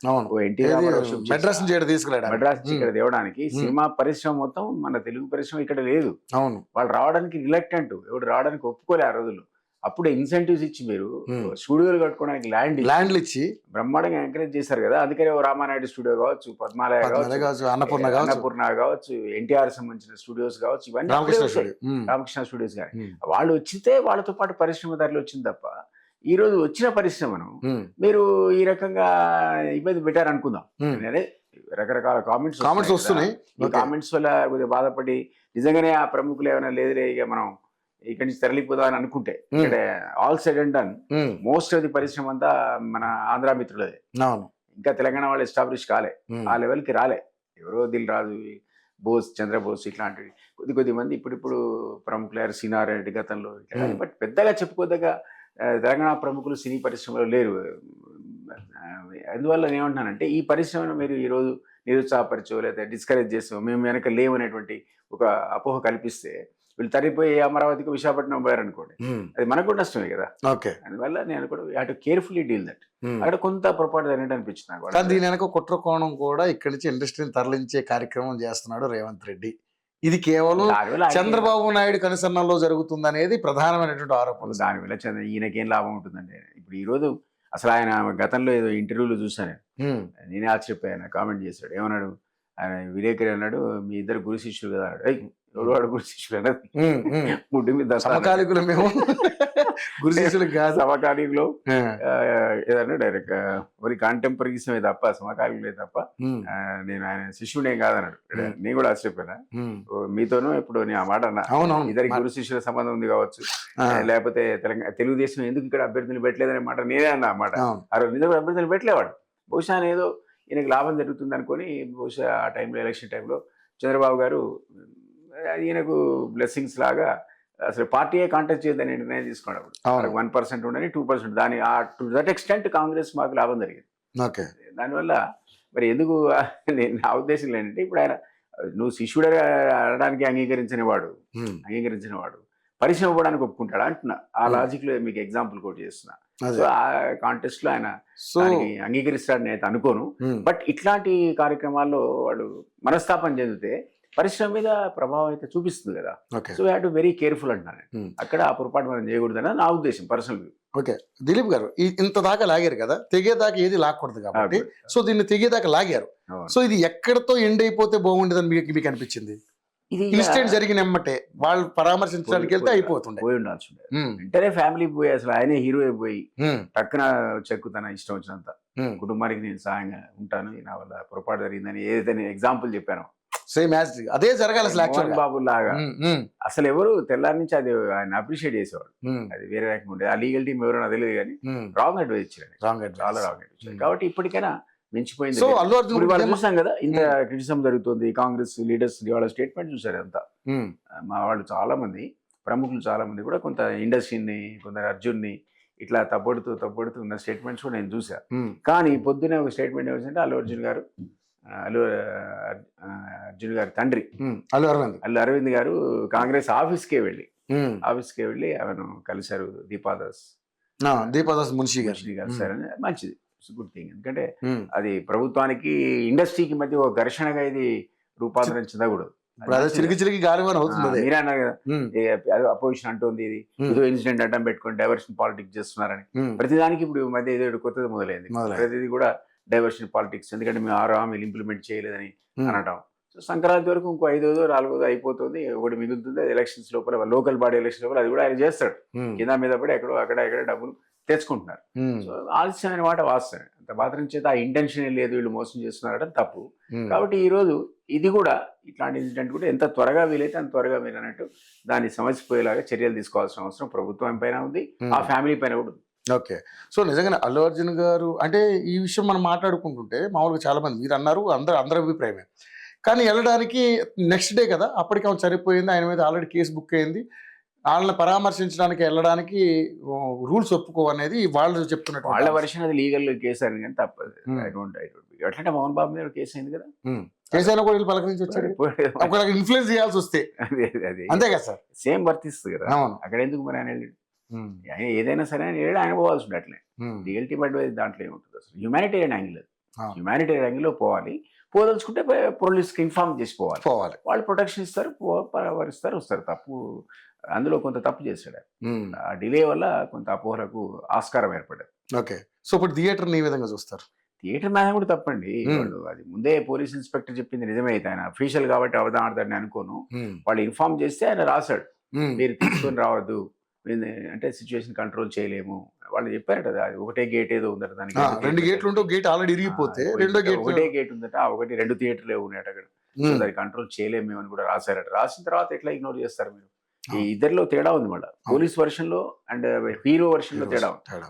అవును. ఓ ఎన్టీ ఏది రామారావు షూట్ మెడ్రాస్ నుంచి ఈడ తీసుకురావడానికి. మద్రాస్ నుంచి ఇక్కడ తేవడానికి హ్మ్. సినిమా పరిశ్రమ మొత్తం మన తెలుగు పరిశ్రమ ఇక్కడ లేదు. అవును. వాళ్ళు రావడానికి రిలక్టెంట్. ఎవడు రావడానికి ఒప్పుకోలే ఆ రోజుల్లో. అప్పుడు ఇన్సెంటివ్స్ ఇచ్చి మీరు హ్మ్. స్టూడియోలు కట్టుకోవడానికి ల్యాండ్ ఇచ్చి ల్యాండ్‌లిచ్చి బ్రహ్మాండంగా ఎంకరేజ్ చేశారు కదా! అందుకనే ఓ రామానాయుడు స్టూడియో కావచ్చు, పద్మాలయ పద్మనాభ కావచ్చు, కావచ్చు, అన్నపూర్ణ కావచ్చు, అన్నపూర్ణ కావచ్చు, ఎన్టీఆర్ సంబంధించిన స్టూడియోస్ కావచ్చు, ఇవన్నీ అప్పుడే రామకృష్ణ వచ్చాయి. స్టూడియో. హ్మ్. రామకృష్ణ స్టూడియోస్ గాని. హ్మ్. వాళ్ళు వచ్చితే వాళ్ళతో పాటు పరిశ్రమ తరలి వచ్చింది తప్ప, ఈరోజు వచ్చిన పరిశ్రమను హ్మ్. మీరు ఈ రకంగా ఇబ్బంది పెట్టారనుకుందాం. హ్మ్. అదే రకరకాల కామెంట్స్ కామెంట్స్ వస్తున్నాయి వస్తున్నాయి. కదా! ఈ ఓకే. కామెంట్స్ వల్ల కొద్దిగా బాధపడి నిజంగానే ఆ ప్రముఖులు ఏమైనా లేదులే ఇక మనం ఇక్కడి నుంచి తరలిపోదాం అని అనుకుంటే, హ్మ్. ఇక్కడ ఆల్ సెడ్ అండ్ డన్ హ్మ్. మోస్ట్ ఆఫ్ ది పరిశ్రమ అంతా మన ఆంధ్ర మిత్రులదే. అవును. ఇంకా తెలంగాణ వాళ్ళు ఎస్టాబ్లిష్ కాలే. హ్మ్. ఆ లెవెల్‌కి రాలే. ఎవరో దిల్ రాజు, బోస్, చంద్రబోస్ ఇట్లాంటివి కొద్ది మంది ఇప్పుడిప్పుడు ప్రముఖులయ్యారు. సీనారెడ్డి గతంలో ఇట్లా కానీ హ్మ్. బట్ పెద్దగా చెప్పుకోదగ్గ తెలంగాణ ప్రముఖులు సినీ పరిశ్రమలో లేరు. అందువల్ల నేనేమంటున్నానంటే ఈ పరిశ్రమను మీరు ఈరోజు నిరుత్సాహపరిచో లేదా డిస్కరేజ్ చేసో మేము వెనక లేవనేటువంటి ఒక అపోహ కల్పిస్తే వీళ్ళు తరిగిపోయి అమరావతికి విశాఖపట్నం పోయారనుకోండి. హ్మ్. అది మనకు కూడా నష్టమే కదా! ఓకే. అందువల్ల నేను కూడా you have to carefully deal that. హ్మ్. అక్కడ కొంత పొరపాటు జరిగినట్టు అనిపించింది నాకు. కానీ దీని వెనక కుట్ర కోణం కూడా ఇక్కడి నుంచి ఇండస్ట్రీని తరలించే కార్యక్రమం చేస్తున్నాడు రేవంత్ రెడ్డి. ఇది కేవలం దానివల్ల ఆయనకేం చంద్రబాబు నాయుడు కనుసన్నల్లో జరుగుతుందనేది ప్రధానమైనటువంటి ఆరోపణ. దానివల్ల ఈయనకేం లాభం ఉంటుందండి? ఇప్పుడు ఈరోజు అసలు ఆయన గతంలో ఏదో ఇంటర్వ్యూలో చూసాను నేను. హ్మ్. నేనే ఆశ్చర్యపోయాను. కామెంట్ చేశాడు. ఏమన్నాడు? ఆయన విలేకరి అన్నాడు, "మీ ఇద్దరు గురు శిష్యులు కదా" అన్నాడు. "ఏయ్! ఎవడు వాడు గురు శిష్యులు" అన్నది. హ్మ్. హ్మ్. ముడ్డు మీద దస్తా అన్నాడు. సమకాలీకులు మేము గురు శిష్యులకు కాదు. సమకాలీకులు ఆ. ఏదన్నా డైరెక్ట్ మరి కాంటెంపరీసమే తప్ప సమకాలీకులే తప్ప హ్మ్. నేను ఆయన శిష్యుడేం కాదన్నాడు. హ్మ్. నేను కూడా ఆశ్చర్యపోయినా. హ్మ్. మీతోనూ ఇప్పుడు నేను ఆ మాట అన్నా. అవునవును. ఇద్దరికి గురు శిష్యుల సంబంధం ఉంది కావచ్చు. ఆ. లేకపోతే తెలుగుదేశం ఎందుకు ఇక్కడ అభ్యర్థులు పెట్టలేదనే మాట నేనే అన్నా ఆ మాట. అవును. ఆ రోజు నిజంగా అభ్యర్థులు పెట్టలేవాడు. బహుశా ఆయన ఏదో ఈయనకి లాభం జరుగుతుంది అనుకొని బహుశా ఆ టైంలో ఎలక్షన్ టైంలో చంద్రబాబు గారు ఈయనకు బ్లెస్సింగ్స్ లాగా అసలు పార్టీయే కాంటెస్ట్ చేయదని నిర్ణయం తీసుకున్నాడు. అవును. 1% ఉండని 2% దాని టు దట్ ఎక్స్టెంట్ కాంగ్రెస్ మాకు లాభం జరిగింది. ఓకే. దానివల్ల మరి ఎందుకు నా ఉద్దేశం ఏంటంటే ఇప్పుడు ఆయన నువ్వు శిష్యుడు అనడానికి హ్మ్. అంగీకరించిన వాడు పరిశ్రమ పోవడానికి ఒప్పుకుంటాడా అంటున్నా. ఆ హ్మ్. లాజిక్లో మీకు ఎగ్జాంపుల్ కోట్ చేస్తున్నా. సో అదే. ఆ కాంటెస్ట్ లో ఆయన సో దానికి అంగీకరిస్తాడని నేను అనుకోను. హ్మ్. బట్ ఇట్లాంటి కార్యక్రమాల్లో వాళ్ళు మనస్తాపం చెందితే పరిశ్రమ మీద ప్రభావం అయితే చూపిస్తుంది కదా. Okay. So we have to very careful అంటున్నాను. హ్మ్. అక్కడ ఆ పొరపాటు మనం చేయకూడదని నా ఉద్దేశం పర్సనల్ వ్యూ. ఓకే. దిలీప్ గారు ఇంత దాకా లాగారు కదా! తెగేదాకా ఏది లాక్కూడదు కాబట్టి సో దీన్ని తెగేదాకా లాగారు. సో ఇది ఎక్కడితో ఎండ్ అయిపోతే బాగుండేదని మీకు అనిపించింది? ఇది ఇన్సిడెంట్ జరిగిన ఎమ్మటే వాళ్ళు పరామర్శించడానికి వెళ్తే అయిపోతుండే. పోయి ఉండాల్సి ఉండేది. హ్మ్. వెంటనే ఫ్యామిలీ పోయి అసలు ఆయనే హీరో అయిపోయి హ్మ్. టక్కున చెక్కు తన ఇష్టం వచ్చినంత హ్మ్. కుటుంబానికి నేను సహాయంగా ఉంటాను. నా వల్ల పొరపాటు జరిగిందని ఏదైతే నేను ఎగ్జాంపుల్ చెప్పానో సేమ్ యాజ్ అదే జరగాలి అసలు మోహన్ యాక్చువల్‌గా. బాబు లాగా హ్మ్. హ్మ్. అసలు ఎవరు తెల్లారి నుంచి అది ఆయన అప్రిషియేట్ చేసేవాడు. హ్మ్. అది వేరే రకంగా ఉండేది. ఆ లీగల్ టీం ఎవరో నాకు తెలియదు కానీ హ్మ్. రాంగ్ అడ్వైస్ ఇచ్చారు. Wrong advice. చాలా రాంగ్ అడ్వైస్ ఇచ్చారు. హ్మ్. కాబట్టి ఇప్పటికైనా మించిపోయింది సో లేదు. అల్లు అర్జున్ ఇప్పుడు ఇవాళ గురించి చూసాం కదా ఇంత హ్మ్. క్రిటిసిజం జరుగుతుంది. కాంగ్రెస్ లీడర్స్ ఇవాళ స్టేట్మెంట్ చూసారు అంతా. హ్మ్. మా వాళ్ళు చాలా మంది ప్రముఖులు చాలా మంది కూడా కొంత ఇండస్ట్రీని కొందరు అర్జున్ని ఇట్లా తప్పొడుతూ ఉన్న స్టేట్మెంట్స్ కూడా నేను చూసా. హ్మ్. కానీ పొద్దునే ఒక స్టేట్మెంట్ ఏమిటంటే అల్లు అర్జున్ గారి తండ్రి హ్మ్. అల్లు అరవింద్. అల్లు అరవింద్ గారు కాంగ్రెస్ ఆఫీస్కే వెళ్ళి హ్మ్. ఆమెను కలిశారు. దీపాదాస్ ఆ! దీపాదాస్ మున్షి గారు. మున్షిని హ్మ్. కలిశారని మంచిది. Good thing. ఎందుకంటే హ్మ్. అది ప్రభుత్వానికి ఇండస్ట్రీకి మధ్య ఒక ఘర్షణగా ఇది రూపాంతరం చెందకూడదు. అది ఇప్పుడు అదే మంచిది చిలికి కదా. చిలికి గాలివాన అవుతుంది అదే. మీరే అన్నారు కదా హ్మ్. అపోజిషన్ అంటుంది ఇది హ్మ్. ఏదో ఇన్సిడెంట్ అడ్డం పెట్టుకొని డైవర్షన్ పాలిటిక్స్ చేస్తున్నారని. హ్మ్. ప్రతిదానికి ఇప్పుడు ఈ మధ్య ఏదో కొత్తది మొదలైంది. ప్రతిదీ కూడా డైవర్షన్ పాలిటిక్స్. ఎందుకంటే మేము 6 హామీలు ఇంప్లిమెంట్ చేయలేదని హ్మ్. అనటం. సో సంక్రాంతి వరకు ఇంకో 5దో 4దో అయిపోతుంది. ఒకటి మిగులుతుంది. అది ఎలక్షన్స్ లోపల లోకల్ బాడీ ఎలక్షన్ లోపల అది కూడా ఆయన చేస్తాడు. హ్మ్. కింద మీద పడి ఎక్కడో అక్కడ డబ్బులు తెచ్చుకుంటున్నారు. హ్మ్. సో ఆలస్యమైన మాట వాస్తవమే. అంత మాత్రం చేత ఆ ఇంటెన్షన్ లేదు వీళ్ళు మోసం చేస్తున్నారని తప్పు. హ్మ్. కాబట్టి ఈరోజు ఇది కూడా ఇట్లాంటి ఇన్సిడెంట్ కూడా ఎంత త్వరగా వీలైతే అంత త్వరగా మీరు అన్నట్టు దాన్ని సమసిపోయేలాగా చర్యలు తీసుకోవాల్సిన అవసరం ప్రభుత్వం పైన ఉంది. ఆ ఫ్యామిలీ పైన కూడా ఉంది. ఓకే. సో నిజంగానే అల్లు అర్జున్ గారు అంటే ఈ విషయం మనం మాట్లాడుకుంటుంటే మామూలుగా చాలా మంది మీరు అన్నారు అందరి అభిప్రాయమే. కానీ వెళ్ళడానికి నెక్స్ట్ డే కదా! అప్పటికి ఆమె చనిపోయింది. ఆయన మీద ఆల్రెడీ కేసు బుక్ అయింది. ఆళ్ళని పరామర్శించడానికి వెళ్ళడానికి రూల్స్ ఒప్పుకోవనేది వాళ్ళు చెప్తున్నటువంటి వాళ్ళ అంశం. వర్షన్ అది లీగల్ కేసు అని కానీ తప్పదు. హ్మ్. ఐ డోంట్ ఎట్లంటే మోహన్ బాబు మీద కేసు అయింది కదా. హ్మ్. కేసీఆర్ కూడా వీళ్ళు పలకరించి వచ్చాడు. ఒకవేళ ఇన్‌ఫ్లుయెన్స్ చేయాల్సొస్తే. అది అంతే కదా సార్. సేమ్ వర్తిస్తుంది కదా. అవును. అక్కడ ఎందుకు మరి ఆయన వెళ్ళాడు. హ్మ్. ఆయన ఏదైనా సరే ఆయన వెళ్ళాడు. ఆయన పోవాల్సి ఉండే అట్లే. హ్మ్. లీగల్ టీమ్ అడ్వైజ్ దాంట్లో ఏముంటుంది అసలు హ్యుమానిటేరియన్ యాంగిల్ అది. ఆ. హ్యుమానిటేరియన్ యాంగిల్లో పోవాలి. పోదలుచుకుంటే పోలీస్కి ఇన్ఫార్మ్ చేసి పోవాలి. పోవాలి. వాళ్ళు ప్రొటెక్షన్ ఇస్తారు, పరామరిస్తారు, వస్తారు. తప్పు అందులో కొంత తప్పు చేశాడు ఆయన. ఉమ్. ఆ డిలే వల్ల కొంత అపోహలకు ఆస్కారం ఏర్పడ్డది. ఓకే. సో ఇప్పుడు థియేటర్ని ఈ విధంగా చూస్తారు. థియేటర్ మేనేజ్ కూడా తప్పండి. వాళ్ళు అది ముందే పోలీస్ ఇన్స్పెక్టర్ చెప్పింది నిజమే అయితే, ఆయన అఫీషియల్ కాబట్టి అవధానం ఆడతాడని అనుకోను. ఉమ్. వాళ్ళు ఇన్ఫార్మ్ చేస్తే ఆయన రాశాడు, ఉమ్. మీరు తీసుకొని రావద్దు, అంటే సిచ్యువేషన్ కంట్రోల్ చేయలేము. వాళ్ళు చెప్పారట, అది ఒకటే గేట్ ఏదో ఉందట దానికి. 2 గేట్లు ఉంటే గేట్ ఆల్రెడీ ఇరిగిపోతే రెండో గేట్ ఒకటే గేట్ ఉందట, ఆ ఒకటి 2 థియేటర్లే ఉన్నాయట అక్కడ. సో దాన్ని కంట్రోల్ చేయలేము మేము అని కూడా రాశారట. రాసిన తర్వాత ఎట్లా ఇగ్నోర్ చేస్తారు మీరు? ఈ ఇద్దరిలో తేడా ఉంది. మళ్ళీ పోలీస్ వర్షన్ లో అండ్ హీరో వర్షన్ లో తేడా ఉంది. తేడా.